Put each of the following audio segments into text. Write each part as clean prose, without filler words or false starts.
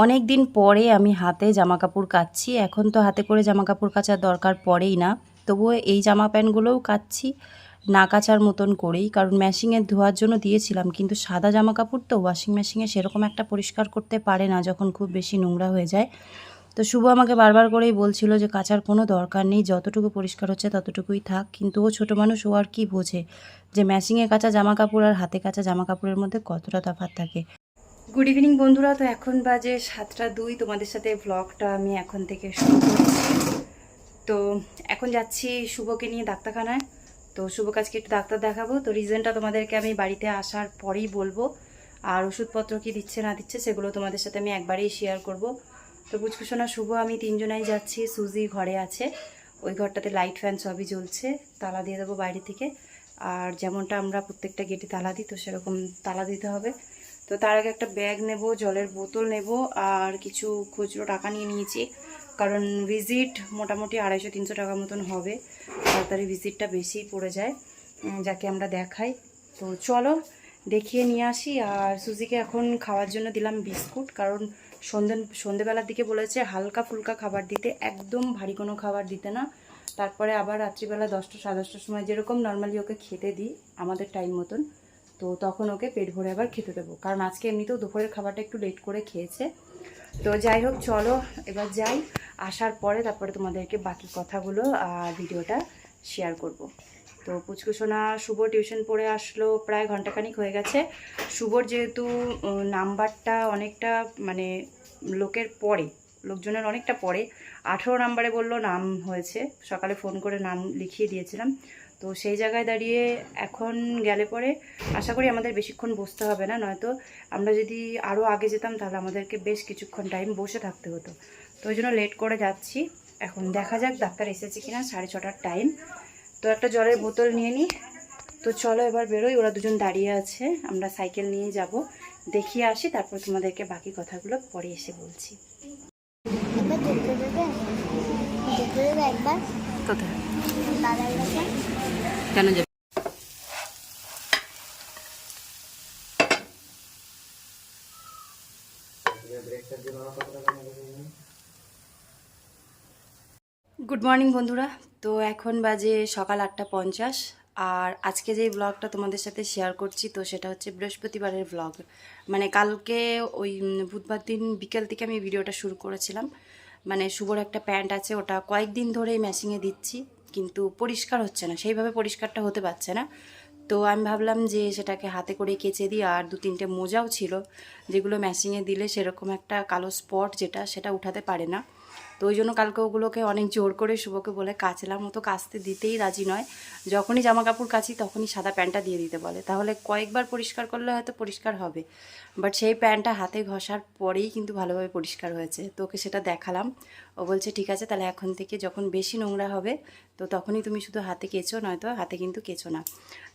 অনেক দিন পরে আমি হাতে জামা কাপড় কাচ্ছি। এখন তো হাতে করে জামা কাপড় কাচার দরকার পড়েই না, তবুও এই জামা প্যান্টগুলোও কাচ্ছি না কাচার মতন করেই, কারণ মেশিনে ধোয়ার জন্য দিয়েছিলাম, কিন্তু সাদা জামা কাপড় তো ওয়াশিং মেশিনে সেরকম একটা পরিষ্কার করতে পারে না যখন খুব বেশি নোংরা হয়ে যায়। তো শুভ আমাকে বারবার করেই বলছিল যে কাচার কোনো দরকার নেই, যতটুকু পরিষ্কার হচ্ছে ততটুকুই থাক, কিন্তু ও ছোটো মানুষ, ও আর কি বোঝে যে মেশিনে কাচা জামা কাপড় আর হাতে কাচা জামা কাপড়ের মধ্যে কতটা তফাৎ থাকে। গুড ইভিনিং বন্ধুরা, তো এখন বাজে 7টা 2। তোমাদের সাথে ব্লগটা আমি এখন থেকে শুরু করছি। তো এখন যাচ্ছি শুভকে নিয়ে ডাক্তারখানায়। তো শুভকে আজকে একটু ডাক্তার দেখাবো, তো রিজনটা তোমাদেরকে আমি বাড়িতে আসার পরেই বলবো। আর ওষুধপত্র কি দিচ্ছে না দিচ্ছে সেগুলো তোমাদের সাথে আমি একবারেই শেয়ার করব। তো পুচকুসোনা শুভ আমি তিনজনাই যাচ্ছি। সুজি ঘরে আছে, ওই ঘরটাতে লাইট ফ্যান সবই জ্বলছে, তালা দিয়ে দেবো বাইরে থেকে। আর যেমনটা আমরা প্রত্যেকটা গেটে তালা দিই, তো সেরকম তালা দিতে হবে। তো তার আগে একটা ব্যাগ নেব, জলের বোতল নেব, আর কিছু খুচরো টাকা নিয়ে নিয়েছি, কারণ ভিজিট মোটামুটি 250-300 টাকা মতন হবে। তাড়াতাড়ি ভিজিটটা বেশি পড়ে যায় যাকে আমরা দেখাই। তো চলো দেখিয়ে নিয়ে আসি। আর সুজিকে এখন খাওয়ার জন্য দিলাম বিস্কুট, কারণ সন্ধেবেলার দিকে বলেছে হালকা ফুলকা খাবার দিতে, একদম ভারী কোনো খাবার দিতে না। তারপরে আবার রাত্রিবেলা 10টা 10:30টার সময় যেরকম নর্মালি ওকে খেতে দিই আমাদের টাইম মতন, তো তখন ওকে পেট ভরে আবার খেতে দেবো, কারণ আজকে এমনিতেও দুপুরের খাবারটা একটু লেট করে খেয়েছে। তো যাই হোক, চলো এবার যাই, আসার পরে তারপরে তোমাদেরকে বাকি কথাগুলো আর ভিডিওটা শেয়ার করব। তো পুচকুসোনা শুভ টিউশন পড়ে আসলো, প্রায় ঘন্টাখানিক হয়ে গেছে। শুভর যেহেতু নাম্বারটা অনেকটা মানে লোকের পরে, লোকজনের অনেকটা পরে, 18 নাম্বারে বললো নাম হয়েছে, সকালে ফোন করে নাম লিখিয়ে দিয়েছিলাম। তো সেই জায়গায় দাঁড়িয়ে এখন গেলে পরে আশা করি আমাদের বেশিক্ষণ বসতে হবে না, নয়তো আমরা যদি আরও আগে যেতাম তাহলে আমাদেরকে বেশ কিছুক্ষণ টাইম বসে থাকতে হতো। তো ওই জন্য লেট করে যাচ্ছি। এখন দেখা যাক ডাক্তার এসেছে কিনা, 6:30টার টাইম। তো একটা জলের বোতল নিয়ে নিই। তো চলো এবার বেরোই, ওরা দুজন দাঁড়িয়ে আছে, আমরা সাইকেল নিয়ে যাব, দেখিয়ে আসি, তারপর তোমাদেরকে বাকি কথাগুলো পরে এসে বলছি। কোথায় কেন যাবে? গুড মর্নিং বন্ধুরা, তো এখন বাজে সকাল 8টা 50। আর আজকে যেই ব্লগটা তোমাদের সাথে শেয়ার করছি, তো সেটা হচ্ছে বৃহস্পতিবারের ব্লগ। মানে কালকে ওই বুধবার দিন বিকেল থেকে আমি ভিডিওটা শুরু করেছিলাম। মানে শুভর একটা প্যান্ট আছে, ওটা কয়েকদিন ধরেই ম্যাশিংয়ে দিচ্ছি, কিন্তু পরিষ্কার হচ্ছে না, সেইভাবে পরিষ্কারটা হতে পারছে না। তো আমি ভাবলাম যে সেটাকে হাতে করে কেচে দিই। আর 2-3টে মোজাও ছিল যেগুলো ম্যাশিংয়ে দিলে সেরকম একটা কালো স্পট যেটা, সেটা উঠাতে পারে না। তো ওই জন্য কালকে ওগুলোকে অনেক জোর করে শুভকে বলে কাচলাম, মতো কাচতে দিতেই রাজি নয়। যখনই জামা কাপড় কাচি তখনই সাদা প্যান্টটা দিয়ে দিতে বলে, তাহলে কয়েকবার পরিষ্কার করলে হয়তো পরিষ্কার হবে। বাট সেই প্যান্টটা হাতে ঘষার পরেই কিন্তু ভালোভাবে পরিষ্কার হয়েছে। তো ওকে সেটা দেখালাম, ও বলছে ঠিক আছে, তাহলে এখন থেকে যখন বেশি নোংরা হবে তো তখনই তুমি শুধু হাতে কেচো, নয়তো হাতে কিন্তু কেচো না।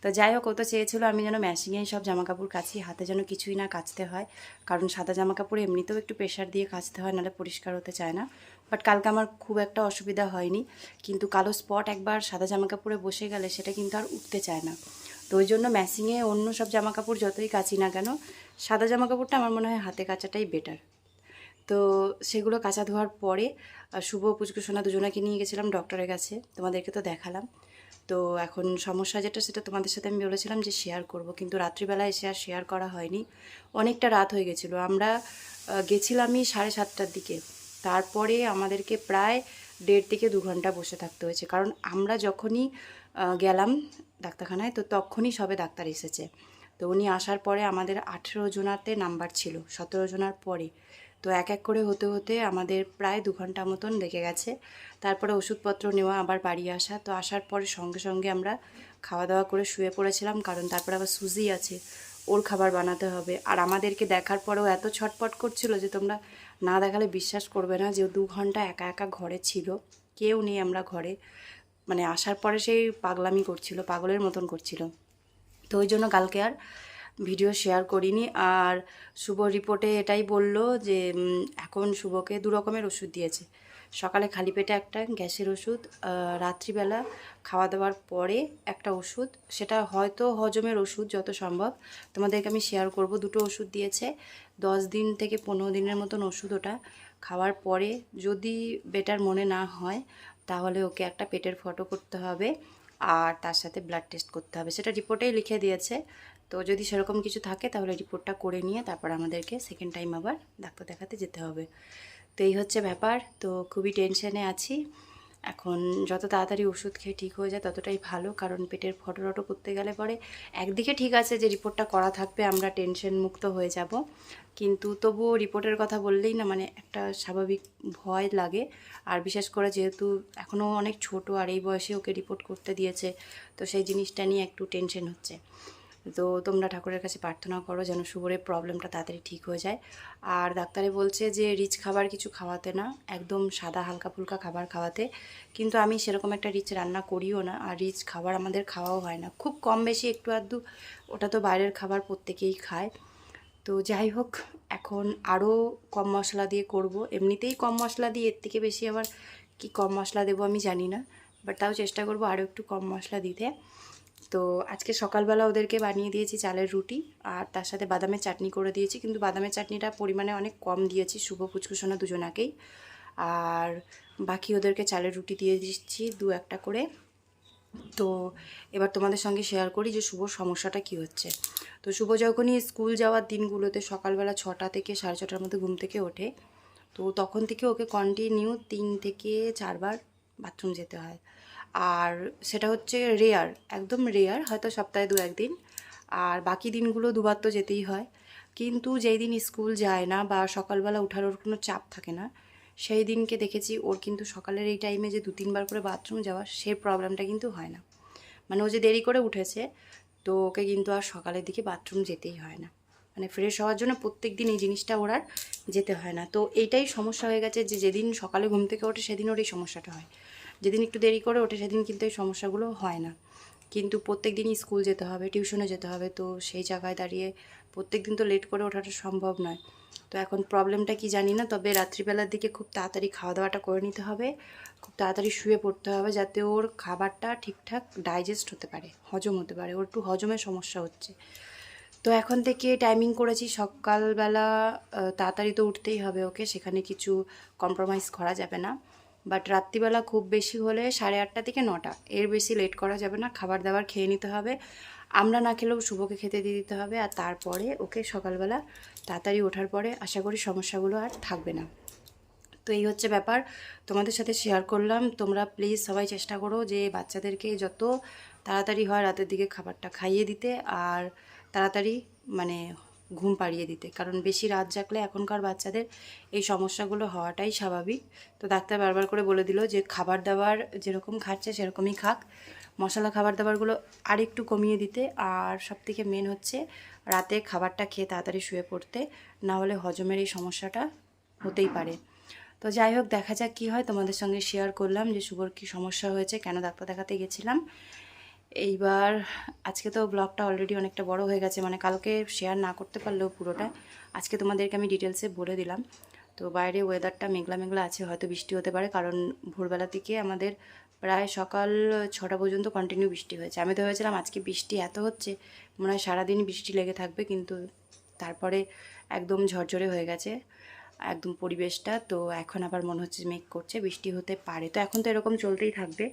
তো যাই হোক, ও তো চেয়েছিলো আমি যেন মেশিনেই সব জামাকাপড় কাচি, হাতে যেন কিছুই না কাচতে হয়, কারণ সাদা জামাকাপড় এমনিতেও একটু প্রেশার দিয়ে কাচতে হয়, নাহলে পরিষ্কার হতে চায় না। বাট কালকে আমার খুব একটা অসুবিধা হয়নি, কিন্তু কালো স্পট একবার সাদা জামাকাপড়ে বসে গেলে সেটা কিন্তু আর উঠতে চায় না। তো ওই জন্য ম্যাশিংয়ে অন্য সব জামাকাপড় যতই কাচি না কেন, সাদা জামাকাপড়টা আমার মনে হয় হাতে কাচাটাই বেটার। তো সেগুলো কাচা ধোয়ার পরে শুভ পুচকুসোনা দুজনাকে নিয়ে গেছিলাম ডক্টরের কাছে, তোমাদেরকে তো দেখালাম। তো এখন সমস্যা যেটা সেটা তোমাদের সাথে আমি বলেছিলাম যে শেয়ার করব, কিন্তু রাত্রিবেলা এসে আর শেয়ার করা হয়নি, অনেকটা রাত হয়ে গেছিলো। আমরা গেছিলামই 7:30টার দিকে, তারপরে আমাদেরকে প্রায় 1.5 থেকে 2 ঘন্টা বসে থাকতে হয়েছে, কারণ আমরা যখনই গেলাম ডাক্তারখানায় তো তখনই সবে ডাক্তার এসেছে। তো উনি আসার পরে আমাদের 18 জনাতে নাম্বার ছিল, 17 জনার পরে। তো এক এক করে হতে হতে আমাদের প্রায় 2 ঘন্টা মতন লেগে গেছে। তারপরে ওষুধপত্র নেওয়া, আবার বাড়ি আসা। তো আসার পরে সঙ্গে সঙ্গে আমরা খাওয়া দাওয়া করে শুয়ে পড়েছিলাম, কারণ তারপরে আবার সুজি আছে, ওর খাবার বানাতে হবে। আর আমাদেরকে দেখার পরেও এত ছটপট করছিল যে তোমরা না দেখালে বিশ্বাস করবে না, যে 2 ঘন্টা একা একা ঘরে ছিল, কেউ নেই আমরা ঘরে। মানে আসার পরে সেই পাগলামি করছিল, পাগলের মতন করছিল। তো ওই জন্য কালকে আর ভিডিও শেয়ার করিনি। আর শুভ রিপোর্টে এটাই বলল যে এখন শুভকে 2 রকমের ওষুধ দিয়েছে। সকালে খালি পেটে একটা গ্যাসের ওষুধ, রাত্রিবেলা খাওয়া দাওয়ার পরে একটা ওষুধ, সেটা হয়তো হজমের ওষুধ যত সম্ভব। তোমাদেরকে আমি শেয়ার করব। 2টো ওষুধ দিয়েছে, 10 দিন থেকে 15 দিনের মতন ওষুধ। ওটা খাওয়ার পরে যদি বেটার মনে না হয় তাহলে ওকে একটা পেটের ফটো করতে হবে আর তার সাথে ব্লাড টেস্ট করতে হবে। সেটা রিপোর্টেই লিখে দিয়েছে। তো যদি সেরকম কিছু থাকে তাহলে রিপোর্টটা করে নিয়ে তারপর আমাদেরকে সেকেন্ড টাইম আবার ডাক্তার দেখাতে যেতে হবে। তো এই হচ্ছে ব্যাপার। তো খুবই টেনশনে আছি এখন। যত তাড়াতাড়ি ওষুধ খেয়ে ঠিক হয়ে যায় ততটাই ভালো, কারণ পেটের ফটো টটো করতে গেলে পরে একদিকে ঠিক আছে যে রিপোর্টটা করা থাকবে, আমরা টেনশন মুক্ত হয়ে যাব, কিন্তু তবুও রিপোর্টের কথা বললেই না মানে একটা স্বাভাবিক ভয় লাগে। আর বিশেষ করে যেহেতু এখনও অনেক ছোট আর এই বয়সে ওকে রিপোর্ট করতে দিয়েছে, তো সেই জিনিসটা নিয়ে একটু টেনশন হচ্ছে। তো তোমরা ঠাকুরের কাছে প্রার্থনা করো যেন শুভরের প্রবলেমটা তাড়াতাড়ি ঠিক হয়ে যায়। আর ডাক্তারে বলছে যে রিচ খাবার কিছু খাওয়াতে না, একদম সাদা হালকা ফুলকা খাবার খাওয়াতে। কিন্তু আমি সেরকম একটা রিচ রান্না করিও না, আর রিচ খাবার আমাদের খাওয়াও হয় না, খুব কম বেশি একটু আধটু। ওটা তো বাইরের খাবার প্রত্যেকেই খায়। তো যাই হোক, এখন আরও কম মশলা দিয়ে করব। এমনিতেই কম মশলা দিয়ে এর থেকে বেশি আবার কি কম মশলা দেবো আমি জানি না, বাট তাও চেষ্টা করব আরও একটু কম মশলা দিতে। তো আজকে সকালবেলা ওদেরকে বানিয়ে দিয়েছি চালের রুটি, আর তার সাথে বাদামের চাটনি করে দিয়েছি, কিন্তু বাদামের চাটনিটা পরিমাণে অনেক কম দিয়েছি শুভ পুচকুসোনা দুজনাকেই। আর বাকি ওদেরকে চালের রুটি দিয়ে দিচ্ছি 2-1টা করে। তো এবার তোমাদের সঙ্গে শেয়ার করি যে শুভর সমস্যাটা কি হচ্ছে। তো শুভ যখনই স্কুল যাওয়ার দিনগুলোতে সকালবেলা 6টা থেকে 6:30টার মধ্যে ঘুম থেকে ওঠে, তো তখন থেকে ওকে কন্টিনিউ 3 থেকে 4 বার বাথরুম যেতে হয়। আর সেটা হচ্ছে রেয়ার, একদম রেয়ার, হয়তো সপ্তাহে 2-1 দিন। আর বাকি দিনগুলো 2 বার তো যেতেই হয়। কিন্তু যেই দিন স্কুল যায় না বা সকালবেলা ওঠার ওর কোনো চাপ থাকে না, সেই দিনকে দেখেছি ওর কিন্তু সকালের এই টাইমে যে 2-3 বার করে বাথরুম যাওয়া, সেই প্রবলেমটা কিন্তু হয় না। মানে ও যে দেরি করে উঠেছে, তো ওকে কিন্তু আর সকালের দিকে বাথরুম যেতেই হয় না। মানে ফ্রেশ হওয়ার জন্য প্রত্যেক দিন এই জিনিসটা ওর আর যেতে হয় না। তো এইটাই সমস্যা হয়ে গেছে যে যেদিন সকালে ঘুম থেকে ওঠে সেদিন ওর এই সমস্যাটা হয়, যেদিন একটু দেরি করে ওঠে সেদিন কিন্তু এই সমস্যাগুলো হয় না। কিন্তু প্রত্যেক দিনই স্কুল যেতে হবে, টিউশনে যেতে হবে, তো সেই জায়গায় দাঁড়িয়ে প্রত্যেক দিন তো লেট করে ওঠাটা সম্ভব নয়। তো এখন প্রবলেমটা কি জানি না, তবে রাত্রিবেলার দিকে খুব তাড়াতাড়ি খাওয়া দাওয়াটা করে নিতে হবে, খুব তাড়াতাড়ি শুয়ে পড়তে হবে, যাতে ওর খাবারটা ঠিকঠাক ডাইজেস্ট হতে পারে, হজম হতে পারে। ওর একটু হজমের সমস্যা হচ্ছে। তো এখন থেকে টাইমিং করেছি সকালবেলা, তাড়াতাড়ি তো উঠতেই হবে ওকে, সেখানে কিছু কম্প্রোমাইজ করা যাবে না। বাট রাত্রিবেলা খুব বেশি হলে 8:30 থেকে 9টা, এর বেশি লেট করা যাবে না। খাবার দাবার খেয়ে নিতে হবে, আমরা না খেলেও শুভকে খেতে দিয়ে দিতে হবে। আর তারপরে ওকে সকালবেলা তাড়াতাড়ি ওঠার পরে আশা করি সমস্যাগুলো আর থাকবে না। তো এই হচ্ছে ব্যাপার, তোমাদের সাথে শেয়ার করলাম। তোমরা প্লিজ সবাই চেষ্টা করো যে বাচ্চাদেরকে যত তাড়াতাড়ি হয় রাতের দিকে খাবারটা খাইয়ে দিতে, আর তাড়াতাড়ি মানে ঘুম পাড়িয়ে দিতে, কারণ বেশি রাত জাগলে এখনকার বাচ্চাদের এই সমস্যাগুলো হওয়াটাই স্বাভাবিক। তো ডাক্তার বারবার করে বলে দিল যে খাবার দাবার যেরকম খাচ্ছে সেরকমই খাক, মশলা খাবার দাবারগুলো আরেকটু কমিয়ে দিতে, আর সবথেকে মেন হচ্ছে রাতে খাবারটা খেয়ে তাড়াতাড়ি শুয়ে পড়তে, না হলে হজমের এই সমস্যাটা হতেই পারে। তো যাই হোক, দেখা যাক কী হয়। তোমাদের সঙ্গে শেয়ার করলাম যে শুভর কী সমস্যা হয়েছে, কেন ডাক্তার দেখাতে গেছিলাম। এইবার আজকে তো ব্লগটা অলরেডি অনেকটা বড় হয়ে গেছে, মানে কালকে শেয়ার না করতে পারলেও পুরোটা আজকে তোমাদেরকে আমি ডিটেলসে বলে দিলাম। তো বাইরে ওয়েদারটা মেঘলা মেঘলা আছে, হয়তো বৃষ্টি হতে পারে, কারণ ভোরবেলা থেকে আমাদের প্রায় সকাল 6টা পর্যন্ত কন্টিনিউ বৃষ্টি হয়েছে। আমি তো ভেবেছিলাম আজকে বৃষ্টি এত হচ্ছে মনে হয় সারাদিন বৃষ্টি লেগে থাকবে, কিন্তু তারপরে একদম ঝরঝরে হয়ে গেছে একদম পরিবেশটা। তো এখন আবার মনে হচ্ছে মেঘ করছে, বৃষ্টি হতে পারে। তো এখন তো এরকম চলতেই থাকবে,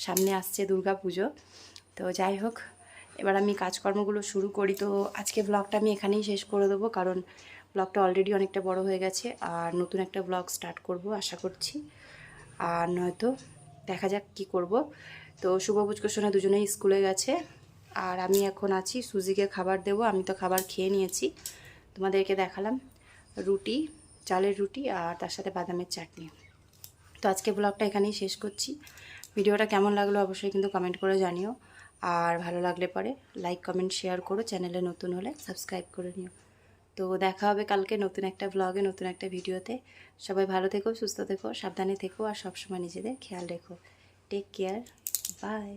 সামনে আসছে দুর্গা পুজো। তো যাই হোক, এবার আমি কাজকর্মগুলো শুরু করি। তো আজকে ব্লগটা আমি এখানেই শেষ করে দেবো, কারণ ব্লগটা অলরেডি অনেকটা বড় হয়ে গেছে, আর নতুন একটা ব্লগ স্টার্ট করব আশা করছি, আর নয়তো দেখা যাক কি করব। তো শুভ পুচকুসোনা দুজনেই স্কুলে গেছে, আর আমি এখন আছি সুজিকে খাবার দেবো। আমি তো খাবার খেয়ে নিয়েছি, তোমাদেরকে দেখালাম রুটি, চালের রুটি, আর তার সাথে বাদামের চাটনি। তো আজকে ব্লগটা এখানেই শেষ করছি। ভিডিওটা কেমন লাগলো অবশ্যই কিন্তু কমেন্ট করে জানিও, আর ভালো লাগলে পরে লাইক কমেন্ট শেয়ার করো, চ্যানেলে নতুন হলে সাবস্ক্রাইব করে নিও। তো দেখা হবে কালকে নতুন একটা ব্লগে, নতুন একটা ভিডিওতে। সবাই ভালো থেকো, সুস্থ থেকো, সাবধানে থেকো, আর সবসময় নিজেদের খেয়াল রেখো। Take care, by.